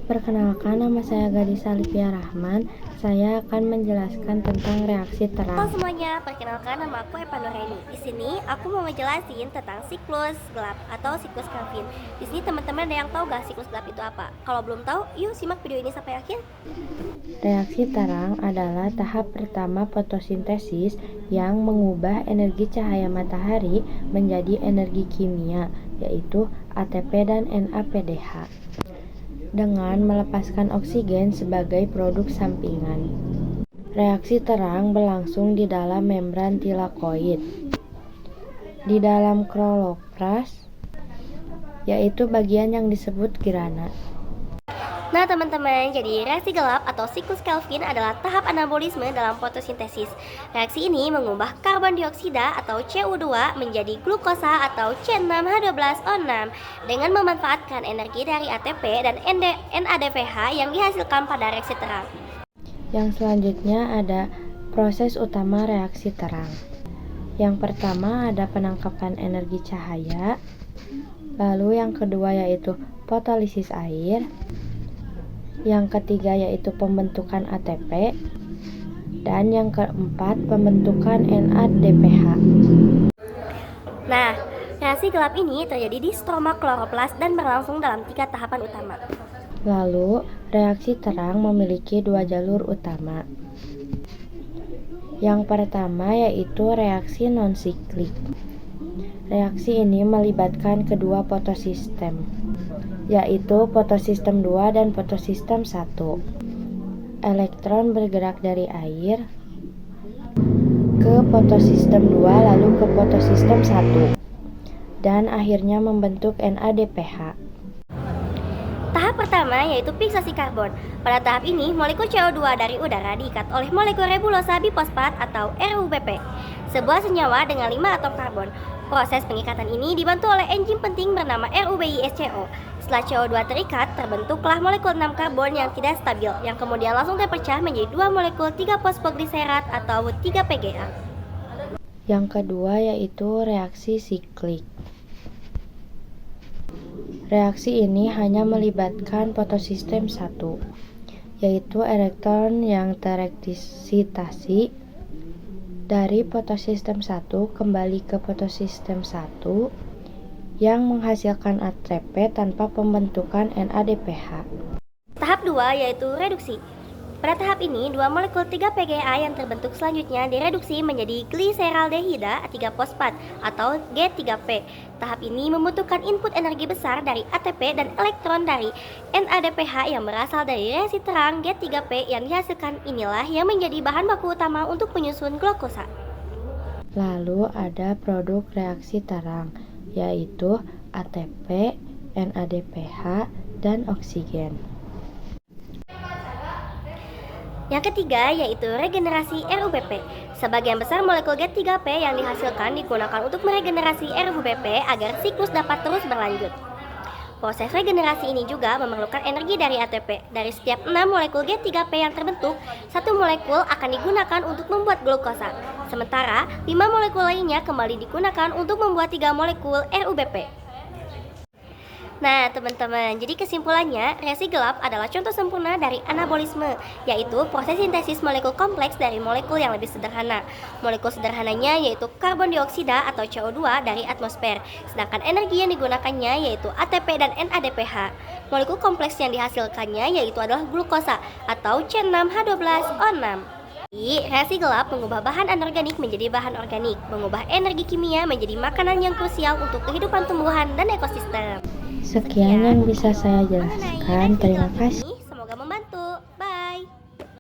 Perkenalkan, nama saya Gadis Alifia Rahman. Saya akan menjelaskan tentang reaksi Halo terang. semuanya, perkenalkan nama aku Eva Nureni. Di sini aku mau ngejelasin tentang siklus gelap atau siklus Kelvin. Di sini teman-teman ada yang tahu gak siklus gelap itu apa? Kalau belum tahu, yuk simak video ini sampai akhir. Reaksi terang adalah tahap pertama fotosintesis yang mengubah energi cahaya matahari menjadi energi kimia, yaitu ATP dan NADPH, dengan melepaskan oksigen sebagai produk sampingan. Reaksi terang berlangsung di dalam membran tilakoid, di dalam kloroplas, yaitu bagian yang disebut grana. Nah teman-teman, jadi reaksi gelap atau siklus Kelvin adalah tahap anabolisme dalam fotosintesis. Reaksi ini mengubah karbon dioksida atau CO2 menjadi glukosa atau C6H12O6 dengan memanfaatkan energi dari ATP dan NADPH yang dihasilkan pada reaksi terang. Yang selanjutnya ada proses utama reaksi terang. Yang pertama ada penangkapan energi cahaya, lalu yang kedua yaitu fotolisis air, yang ketiga yaitu pembentukan ATP, dan yang keempat pembentukan NADPH. Nah, reaksi gelap ini terjadi di stroma kloroplas dan berlangsung dalam 3 tahapan utama. Lalu, reaksi terang memiliki 2 jalur utama. Yang pertama yaitu reaksi non-siklik. Reaksi ini melibatkan kedua fotosistem, yaitu fotosistem 2 dan fotosistem 1. Elektron bergerak dari air ke fotosistem 2 lalu ke fotosistem 1 dan akhirnya membentuk NADPH. Tahap pertama yaitu fiksasi karbon. Pada tahap ini, molekul CO2 dari udara diikat oleh molekul rebulosa bifosfat atau RUBP, sebuah senyawa dengan 5 atom karbon. Proses pengikatan ini dibantu oleh enzim penting bernama RUBISCO. Setelah CO2 terikat, terbentuklah molekul 6 karbon yang tidak stabil, yang kemudian langsung terpecah menjadi 2 molekul 3 fosfogliserat atau 3 PGA. Yang kedua yaitu reaksi siklik. Reaksi ini hanya melibatkan fotosistem 1, yaitu elektron yang tereksitasi dari fotosistem 1 kembali ke fotosistem 1 yang menghasilkan ATP tanpa pembentukan NADPH. Tahap 2 yaitu reduksi. Pada tahap ini, 2 molekul 3 PGA yang terbentuk selanjutnya direduksi menjadi gliseraldehida 3-fosfat atau G3P. Tahap ini membutuhkan input energi besar dari ATP dan elektron dari NADPH yang berasal dari reaksi terang G3P yang dihasilkan inilah yang menjadi bahan baku utama untuk penyusun glukosa. Lalu ada produk reaksi terang, yaitu ATP, NADPH, dan oksigen. Yang ketiga yaitu regenerasi RUBP. Sebagian besar molekul G3P yang dihasilkan digunakan untuk meregenerasi RUBP agar siklus dapat terus berlanjut. Proses regenerasi ini juga memerlukan energi dari ATP. Dari setiap 6 molekul G3P yang terbentuk, 1 molekul akan digunakan untuk membuat glukosa. Sementara 5 molekul lainnya kembali digunakan untuk membuat 3 molekul RUBP. Nah teman-teman, jadi kesimpulannya reaksi gelap adalah contoh sempurna dari anabolisme, yaitu proses sintesis molekul kompleks dari molekul yang lebih sederhana. Molekul sederhananya yaitu karbon dioksida atau CO2 dari atmosfer, sedangkan energi yang digunakannya yaitu ATP dan NADPH. Molekul kompleks yang dihasilkannya yaitu adalah glukosa atau C6H12O6. Reaksi gelap mengubah bahan anorganik menjadi bahan organik, mengubah energi kimia menjadi makanan yang krusial untuk kehidupan tumbuhan dan ekosistem. Sekian yang bisa saya jelaskan. Terima kasih.